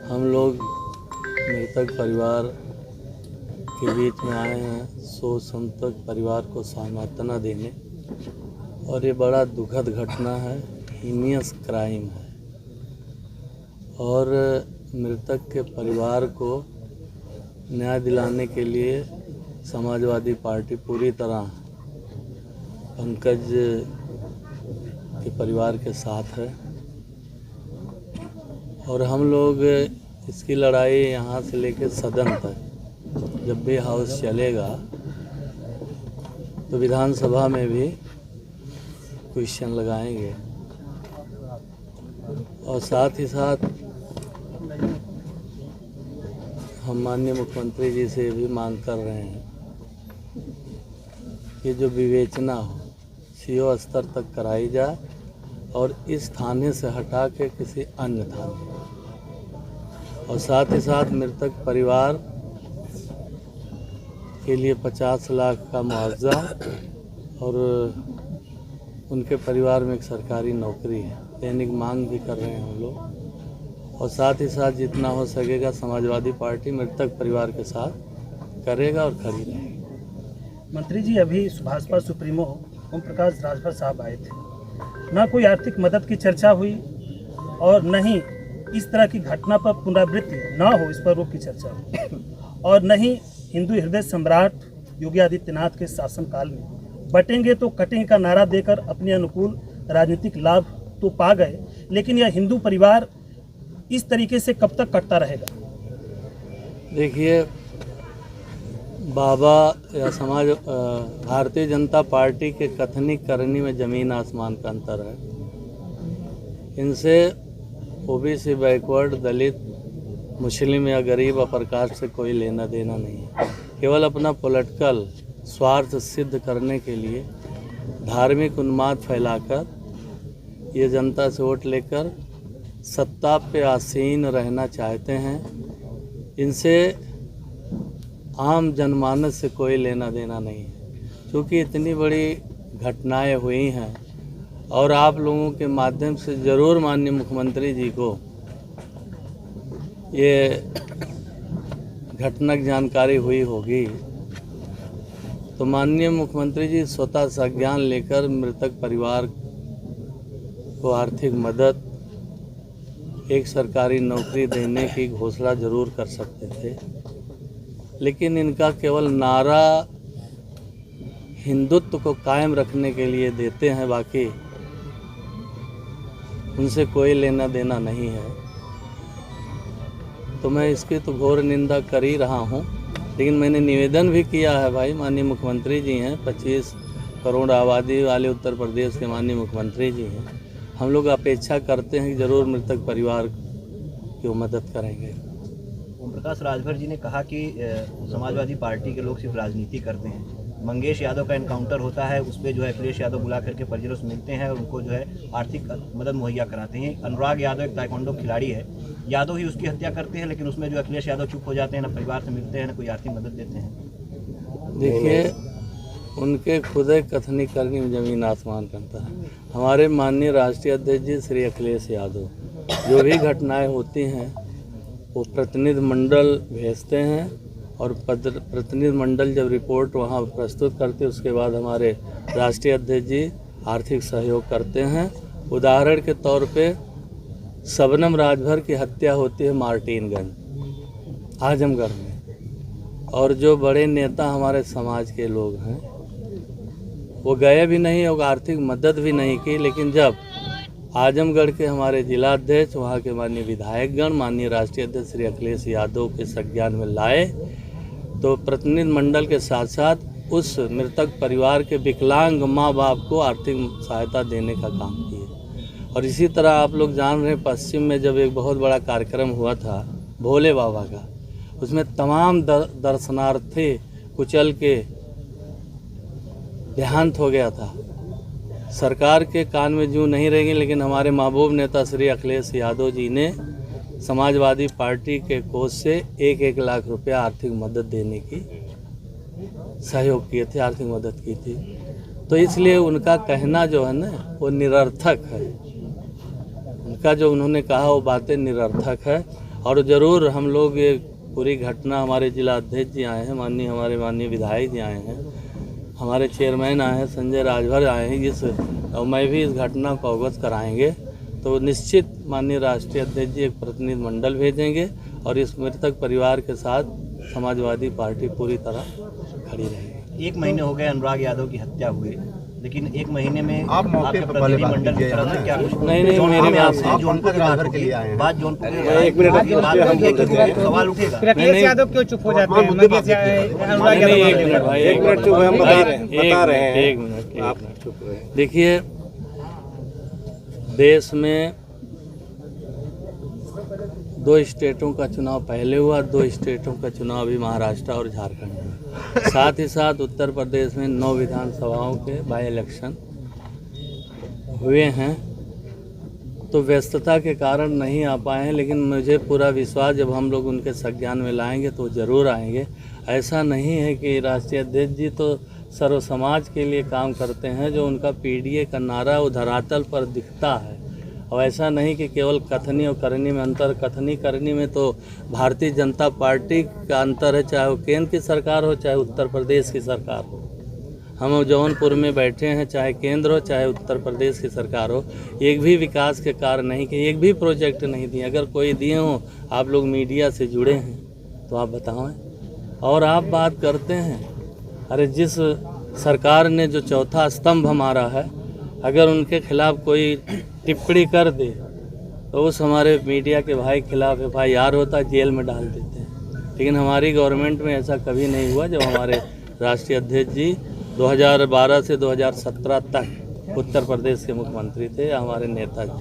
हम लोग मृतक परिवार के बीच में आए हैं शोक संतप्त परिवार को सांत्वना देने। और ये बड़ा दुखद घटना है, हीनियस क्राइम है। और मृतक के परिवार को न्याय दिलाने के लिए समाजवादी पार्टी पूरी तरह पंकज के परिवार के साथ है। और हम लोग इसकी लड़ाई यहाँ से लेकर सदन तक जब भी हाउस चलेगा तो विधानसभा में भी क्वेश्चन लगाएंगे। और साथ ही साथ हम माननीय मुख्यमंत्री जी से भी मांग कर रहे हैं कि जो विवेचना हो सीओ स्तर तक कराई जाए और इस थाने से हटा के किसी अन्य थाने। और साथ ही साथ मृतक परिवार के लिए 50 लाख का मुआवजा और उनके परिवार में एक सरकारी नौकरी है, दैनिक मांग भी कर रहे हैं हम लोग। और साथ ही साथ जितना हो सकेगा समाजवादी पार्टी मृतक परिवार के साथ करेगा और खड़ी रहेगी। मंत्री जी, अभी भाजपा सुप्रीमो ओम प्रकाश राजभर साहब आए थे, ना कोई आर्थिक मदद की चर्चा हुई और न ही इस तरह की घटना पर पुनरावृत्ति ना हो इस पर रोक की चर्चा हुई, और न ही हिंदू हृदय सम्राट योगी आदित्यनाथ के शासनकाल में बटेंगे तो कटेंगे का नारा देकर अपने अनुकूल राजनीतिक लाभ तो पा गए, लेकिन यह हिंदू परिवार इस तरीके से कब तक कटता रहेगा? देखिए, बाबा या समाज भारतीय जनता पार्टी के कथनी करनी में ज़मीन आसमान का अंतर है। इनसे ओबीसी, बैकवर्ड, दलित, मुस्लिम या गरीब अपर कास्ट से कोई लेना देना नहीं है। केवल अपना पॉलिटिकल स्वार्थ सिद्ध करने के लिए धार्मिक उन्माद फैलाकर ये जनता से वोट लेकर सत्ता पे आसीन रहना चाहते हैं। इनसे आम जनमानस से कोई लेना देना नहीं है, क्योंकि इतनी बड़ी घटनाएं हुई हैं। और आप लोगों के माध्यम से ज़रूर माननीय मुख्यमंत्री जी को ये घटना की जानकारी हुई होगी, तो माननीय मुख्यमंत्री जी स्वतः संज्ञान लेकर मृतक परिवार को आर्थिक मदद, एक सरकारी नौकरी देने की घोषणा जरूर कर सकते थे। लेकिन इनका केवल नारा हिंदुत्व को कायम रखने के लिए देते हैं, बाकी उनसे कोई लेना देना नहीं है। तो मैं इसकी तो घोर निंदा कर ही रहा हूँ, लेकिन मैंने निवेदन भी किया है। भाई, माननीय मुख्यमंत्री जी हैं, 25 करोड़ आबादी वाले उत्तर प्रदेश के माननीय मुख्यमंत्री जी हैं। हम लोग अपेक्षा करते हैं कि ज़रूर मृतक परिवार की मदद करेंगे। ओम प्रकाश राजभर जी ने कहा कि समाजवादी पार्टी के लोग सिर्फ राजनीति करते हैं। मंगेश यादव का एनकाउंटर होता है, उस पर जो है अखिलेश यादव बुला करके परिजनों से मिलते हैं और उनको जो है आर्थिक मदद मुहैया कराते हैं। अनुराग यादव एक ताइक्वांडो खिलाड़ी है, यादव ही उसकी हत्या करते हैं, लेकिन उसमें जो अखिलेश यादव चुप हो जाते हैं, ना परिवार से मिलते हैं, ना कोई आर्थिक मदद देते हैं। देखिए, उनके खुद कथनी करनी में ज़मीन आसमान का अंतर है। हमारे माननीय राष्ट्रीय अध्यक्ष जी श्री अखिलेश यादव जो भी घटनाएं होती हैं वो प्रतिनिधि मंडल भेजते हैं, और प्रतिनिधि मंडल जब रिपोर्ट वहाँ प्रस्तुत करते हैं उसके बाद हमारे राष्ट्रीय अध्यक्ष जी आर्थिक सहयोग करते हैं। उदाहरण के तौर पे शबनम राजभर की हत्या होती है मार्टिनगंज आजमगढ़ में, और जो बड़े नेता हमारे समाज के लोग हैं वो गए भी नहीं और आर्थिक मदद भी नहीं की। लेकिन जब आजमगढ़ के हमारे जिलाध्यक्ष, वहाँ के माननीय विधायकगण, माननीय राष्ट्रीय अध्यक्ष श्री अखिलेश यादव के संज्ञान में लाए, तो प्रतिनिधि मंडल के साथ साथ उस मृतक परिवार के विकलांग माँ बाप को आर्थिक सहायता देने का काम किए। और इसी तरह आप लोग जान रहे हैं, पश्चिम में जब एक बहुत बड़ा कार्यक्रम हुआ था भोले बाबा का, उसमें तमाम दर्शनार्थी कुचल के देहांत हो गया था। सरकार के कान में जूं नहीं रहेंगे, लेकिन हमारे महबूब नेता श्री अखिलेश यादव जी ने समाजवादी पार्टी के कोष से 1-1 लाख रुपया आर्थिक मदद देने की सहयोग किए थे, आर्थिक मदद की थी। तो इसलिए उनका कहना जो है ना वो निरर्थक है। उनका जो उन्होंने कहा वो बातें निरर्थक है। और ज़रूर हम लोग ये पूरी घटना, हमारे जिला अध्यक्ष जी आए हैं, हमारे माननीय विधायक जी आए हैं, हमारे चेयरमैन आए हैं, संजय राजभर आए हैं, और मैं भी इस घटना को अवगत कराएंगे। तो निश्चित माननीय राष्ट्रीय अध्यक्ष जी एक प्रतिनिधि मंडल भेजेंगे और इस मृतक परिवार के साथ समाजवादी पार्टी पूरी तरह खड़ी रहेगी। 1 महीने हो गए अनुराग यादव की हत्या हुए, लेकिन 1 महीने में आप मौके पर प्रतिनिधि मंडल की तरफ से क्या कुछ नहीं, मेरी बात आपसे जौनपुर की बात के लिए आए हैं, बात जौनपुर एक मिनट सवाल उठेगा। अखिलेश यादव क्यों चुप हो जाते हैं? एक मिनट चुप हम बता रहे हैं। एक मिनट आप चुप रहे। देखिए, देश में 2 स्टेटों का चुनाव पहले हुआ, 2 स्टेटों का चुनाव अभी महाराष्ट्र और झारखंड में, साथ ही साथ उत्तर प्रदेश में 9 विधानसभाओं के बाई इलेक्शन हुए हैं। तो व्यस्तता के कारण नहीं आ पाए हैं, लेकिन मुझे पूरा विश्वास जब हम लोग उनके संज्ञान में लाएंगे तो ज़रूर आएंगे। ऐसा नहीं है कि राष्ट्रीय अध्यक्ष जी तो सर्व समाज के लिए काम करते हैं, जो उनका पीडीए का नारा वो धरातल पर दिखता है। और ऐसा नहीं कि केवल कथनी और करनी में अंतर, कथनी करनी में तो भारतीय जनता पार्टी का अंतर है, चाहे वो केंद्र की सरकार हो चाहे उत्तर प्रदेश की सरकार हो। हम जौनपुर में बैठे हैं, चाहे केंद्र हो चाहे उत्तर प्रदेश की सरकार हो, एक भी विकास के कार्य नहीं किए, एक भी प्रोजेक्ट नहीं दिए। अगर कोई दिए हों, आप लोग मीडिया से जुड़े हैं तो आप बताएं। और आप बात करते हैं, अरे जिस सरकार ने जो चौथा स्तंभ हमारा है, अगर उनके खिलाफ कोई टिप्पणी कर दे तो उस हमारे मीडिया के भाई खिलाफ FIR होता, जेल में डाल देते हैं। लेकिन हमारी गवर्नमेंट में ऐसा कभी नहीं हुआ। जब हमारे राष्ट्रीय अध्यक्ष जी 2012 से 2017 तक उत्तर प्रदेश के मुख्यमंत्री थे, हमारे नेताजी।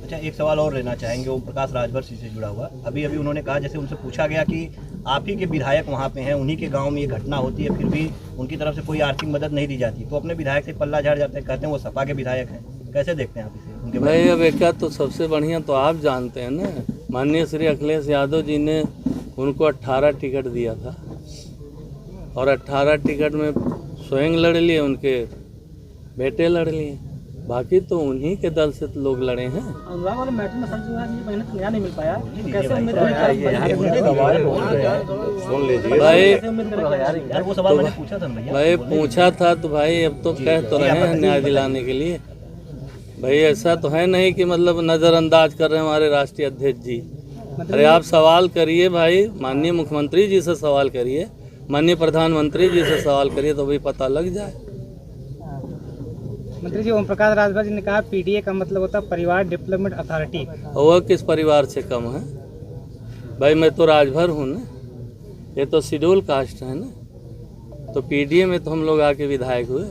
अच्छा, एक सवाल और लेना चाहेंगे ओम प्रकाश राजभर से जुड़ा हुआ। अभी उन्होंने कहा, जैसे उनसे पूछा गया कि आप ही के विधायक वहाँ पे हैं, उन्हीं के गांव में ये घटना होती है, फिर भी उनकी तरफ से कोई आर्थिक मदद नहीं दी जाती, तो अपने विधायक से पल्ला झाड़ जाते हैं, कहते हैं वो सपा के विधायक हैं। कैसे देखते हैं आप इसे? उनके भाई अब एक तो सबसे बढ़िया तो आप जानते हैं ना, माननीय श्री अखिलेश यादव जी ने उनको 18 टिकट दिया था और 18 टिकट में स्वयं लड़ लिए, उनके बेटे लड़ लिए, बाकी तो उन्हीं के दल से तो लोग लड़े हैं। अनुराग वाले मैटर में सर जो है ये मेहनत नया नहीं मिल पाया, कैसे सुन लीजिए यार, वो सवाल मैंने पूछा था भैया। भाई पूछा था तो भाई अब तो कह तो रहे हैं न्याय दिलाने के लिए। भाई ऐसा तो है नहीं कि मतलब नज़रअंदाज कर रहे हैं हमारे राष्ट्रीय अध्यक्ष जी। अरे आप सवाल करिए भाई, माननीय मुख्यमंत्री जी से सवाल करिए, माननीय प्रधानमंत्री जी से सवाल करिए, तो भी पता लग जाए। मंत्री जी, ओम प्रकाश राजभर जी ने कहा पीडीए का मतलब होता है परिवार डेवलपमेंट अथॉरिटी। वह किस परिवार से कम है? भाई मैं तो राजभर हूँ ना, ये तो शेड्यूल कास्ट है ना, तो पीडीए में तो हम लोग आके विधायक हुए।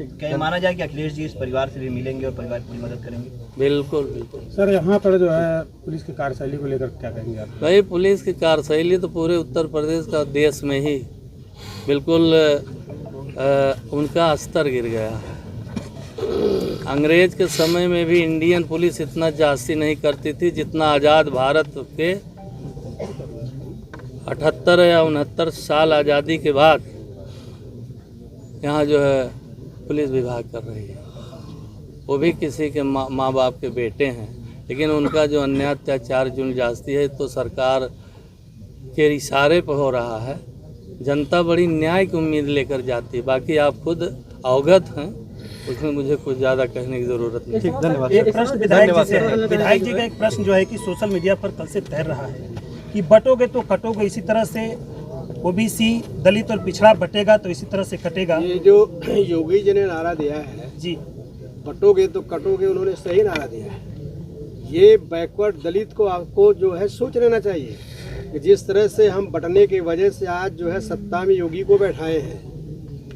क्या ये माना जाए कि अखिलेश जी इस परिवार से भी मिलेंगे और परिवार की मदद करेंगे? बिल्कुल बिल्कुल। सर, यहाँ पर जो है पुलिस की कार्यशैली को लेकर क्या कहेंगे आप? भाई पुलिस की कार्यशैली तो पूरे उत्तर प्रदेश का, देश में ही बिल्कुल उनका स्तर गिर गया है। अंग्रेज के समय में भी इंडियन पुलिस इतना जास्ती नहीं करती थी जितना आज़ाद भारत के 78 या 69 साल आज़ादी के बाद यहाँ जो है पुलिस विभाग कर रही है। वो भी किसी के माँ बाप के बेटे हैं, लेकिन उनका जो अन्याय अत्याचार जुल्म जास्ती है तो सरकार के इशारे पर हो रहा है। जनता बड़ी न्याय की उम्मीद लेकर जाती है, बाकी आप खुद अवगत हैं, उसमें मुझे कुछ ज़्यादा कहने की ज़रूरत नहीं। एक प्रश्न विधायक जी से है। विधायक जी का एक प्रश्न जो है कि सोशल मीडिया पर कल से तैर रहा है कि बटोगे तो कटोगे, इसी तरह से ओबीसी, दलित और पिछड़ा बटेगा तो इसी तरह से कटेगा। ये जो योगी जी ने नारा दिया है जी, बटोगे तो कटोगे, उन्होंने सही नारा दिया है। ये बैकवर्ड दलित को आपको जो है सोच लेना चाहिए कि जिस तरह से हम बटने की वजह से आज जो है सत्ता में योगी को बैठाए हैं,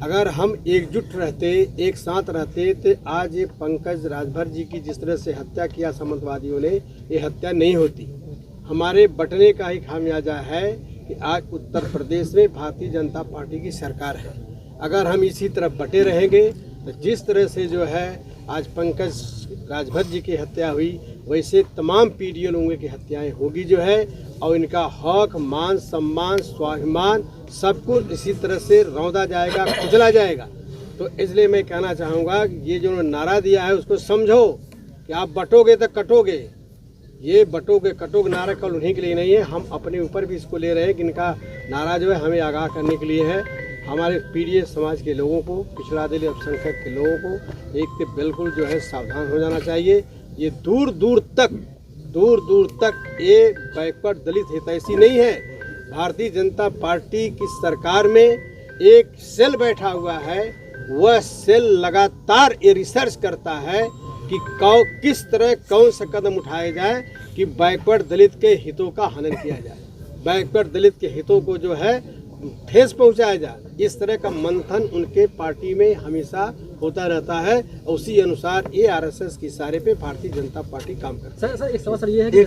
अगर हम एकजुट रहते, एक साथ रहते, तो आज ये पंकज राजभर जी की जिस तरह से हत्या किया सामंतवादियों ने, ये हत्या नहीं होती। हमारे बटने का ही खामियाजा है कि आज उत्तर प्रदेश में भारतीय जनता पार्टी की सरकार है। अगर हम इसी तरह बटे रहेंगे तो जिस तरह से जो है आज पंकज राजभर जी की हत्या हुई, वैसे तमाम पीडीए लोगों की हत्याएं होगी जो है, और इनका हक, मान, सम्मान, स्वाभिमान सब कुछ इसी तरह से रौंदा जाएगा, कुचला जाएगा। तो इसलिए मैं कहना चाहूँगा कि ये जो नारा दिया है उसको समझो कि आप बटोगे तो कटोगे, ये बटो के कटो के नारा केवल उन्हीं के लिए नहीं है, हम अपने ऊपर भी इसको ले रहे हैं कि इनका नारा जो है हमें आगाह करने के लिए है। हमारे पीड़ित समाज के लोगों को, पिछड़ा दलित अल्पसंख्यक के लोगों को एक तो बिल्कुल जो है सावधान हो जाना चाहिए। ये दूर दूर तक ये बैकवर्ड दलित हितैषी नहीं है। भारतीय जनता पार्टी की सरकार में एक सेल बैठा हुआ है, वह सेल लगातार ये रिसर्च करता है कि किस तरह कौन सा कदम उठाया जाए कि बैकवर्ड दलित के हितों का हनन किया जाए, बैकवर्ड दलित के हितों को जो है ठेस पहुंचाया जाए। इस तरह का मंथन उनके पार्टी में हमेशा होता रहता है। उसी अनुसार ये आरएसएस की इशारे पे भारतीय जनता पार्टी काम करती है। सर एक सवाल सर ये है कि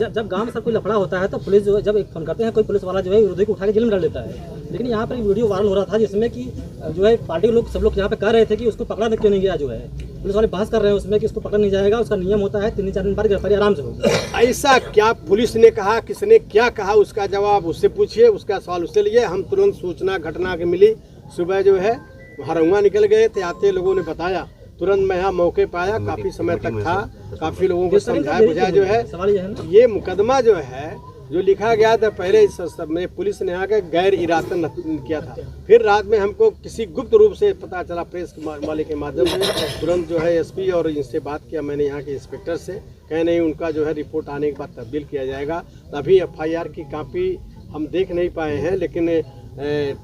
जब गांव में सर कोई लफड़ा होता है तो पुलिस जो है जब एक फोन करते हैं कोई पुलिस वाला जो है विरोधी को उठा के जेल में डाल देता है, लेकिन यहाँ पर वीडियो वायरल हो रहा था जिसमें कि जो है पार्टी के लोग सब लोग यहाँ पे कह रहे थे कि उसको पकड़ा क्यों नहीं गया, जो है पुलिस वाले बहस कर रहे हैं उसमें कि उसको पकड़ा नहीं जाएगा, उसका नियम होता है 3-4 दिन बाद गिरफ्तारी आराम से होगी। ऐसा क्या पुलिस ने कहा, किसने क्या कहा, उसका जवाब उससे पूछिए, उसका सवाल उससे लिए। हम तुरंत सूचना घटना के मिली, सुबह जो है हरंगा निकल गए थे, आते लोगों ने बताया, तुरंत मैं यहाँ मौके पर आया, काफी समय तक था, काफी लोगों को समझाया बुझाया। जो है ये मुकदमा जो है जो लिखा गया था पहले सब में पुलिस ने आकर गैर इरादतन किया था, फिर रात में हमको किसी गुप्त रूप से पता चला प्रेस वाले के माध्यम से, तुरंत जो है एसपी और इनसे बात किया मैंने यहाँ के इंस्पेक्टर से, कहे नहीं उनका जो है रिपोर्ट आने के बाद तब्दील किया जाएगा। अभी एफआईआर की कॉपी हम देख नहीं पाए हैं, लेकिन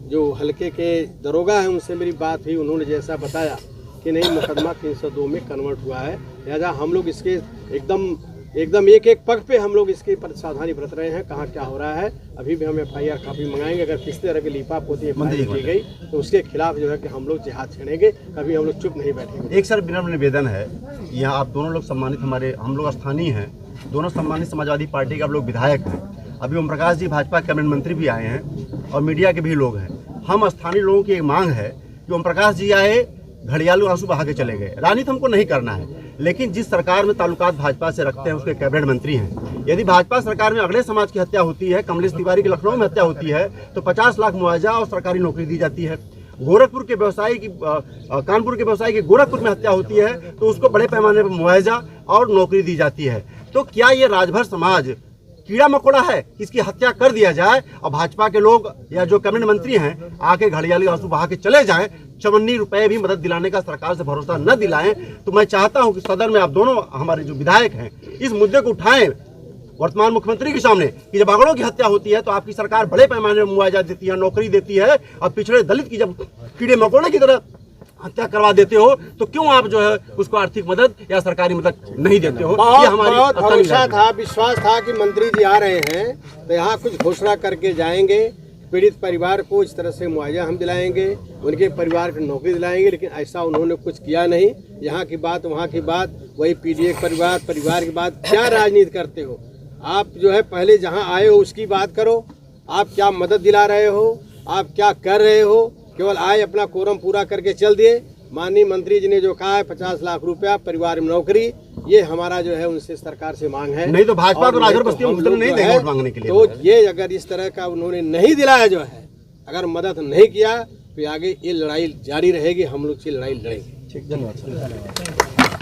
जो हल्के के दरोगा हैं उनसे मेरी बात हुई, उन्होंने जैसा बताया कि नहीं मुकदमा 302 में कन्वर्ट हुआ है, लिहाजा हम लोग इसके एकदम एक एक पग पे हम लोग इसके पर सावधानी बरत रहे हैं, कहाँ क्या हो रहा है। अभी भी हम एफआईआर काफी मंगाएंगे, अगर किस तरह की लीपापोती की गई तो उसके खिलाफ जो है कि हम लोग जिहाद छेड़ेंगे, कभी हम लोग चुप नहीं बैठेंगे। एक सर विनम्र निवेदन है, यहाँ आप दोनों लोग सम्मानित, हम लोग स्थानीय हैं, दोनों सम्मानित समाजवादी पार्टी के आप लोग विधायक हैं, अभी ओम प्रकाश जी भाजपा कैबिनेट मंत्री भी आए हैं और मीडिया के भी लोग हैं। हम स्थानीय लोगों की एक मांग है कि ओम प्रकाश जी आए, घड़ियालू आंसू बहा के चले गए, राजनीति हमको नहीं करना है, लेकिन जिस सरकार में ताल्लुकात भाजपा से रखते हैं उसके कैबिनेट मंत्री हैं। यदि भाजपा सरकार में अगले समाज की हत्या होती है, कमलेश तिवारी की लखनऊ में हत्या होती है तो 50 लाख मुआवजा और सरकारी नौकरी दी जाती है। गोरखपुर के व्यवसायी की कानपुर के व्यवसायी की गोरखपुर में हत्या होती है तो उसको बड़े पैमाने पर मुआवजा और नौकरी दी जाती है। तो क्या ये राजभर समाज कीड़ा मकोड़ा है, इसकी हत्या कर दिया जाए और भाजपा के लोग या जो कैबिनेट मंत्री हैं आके घड़ियाली आंसू बहा के चले जाएं, 54 रुपए भी मदद दिलाने का सरकार से भरोसा न दिलाएं? तो मैं चाहता हूं कि सदन में आप दोनों हमारे जो विधायक हैं इस मुद्दे को उठाएं वर्तमान मुख्यमंत्री के सामने कि जब अगड़ों की हत्या होती है तो आपकी सरकार बड़े पैमाने में मुआवजा देती है, नौकरी देती है, और पिछड़े दलित की जब कीड़े मकोड़े की तरह हत्या करवा देते हो तो क्यों आप जो है उसको आर्थिक मदद या सरकारी मदद नहीं देते हो? बहुत भरोसा था, विश्वास था कि मंत्री जी आ रहे हैं तो यहाँ कुछ घोषणा करके जाएंगे, पीड़ित परिवार को इस तरह से मुआवजा हम दिलाएंगे, उनके परिवार को नौकरी दिलाएंगे, लेकिन ऐसा उन्होंने कुछ किया नहीं। यहाँ की बात वहाँ की बात, वही पीडीए परिवार की बात, क्या राजनीति करते हो आप? जो है पहले जहाँ आए हो उसकी बात करो, आप क्या मदद दिला रहे हो, आप क्या कर रहे हो? केवल आए अपना कोरम पूरा करके चल दिए। माननीय मंत्री जी ने जो कहा है 50 लाख रुपया परिवार में नौकरी, ये हमारा जो है उनसे सरकार से मांग है। नहीं तो भाजपा तो राजभर बस्ती में नहीं देंगे वोट मांगने के लिए। तो ये अगर इस तरह का उन्होंने नहीं दिलाया, जो है अगर मदद नहीं किया तो आगे ये लड़ाई जारी रहेगी, हम लोग ये लड़ाई लड़ेंगे। ठीक, धन्यवाद।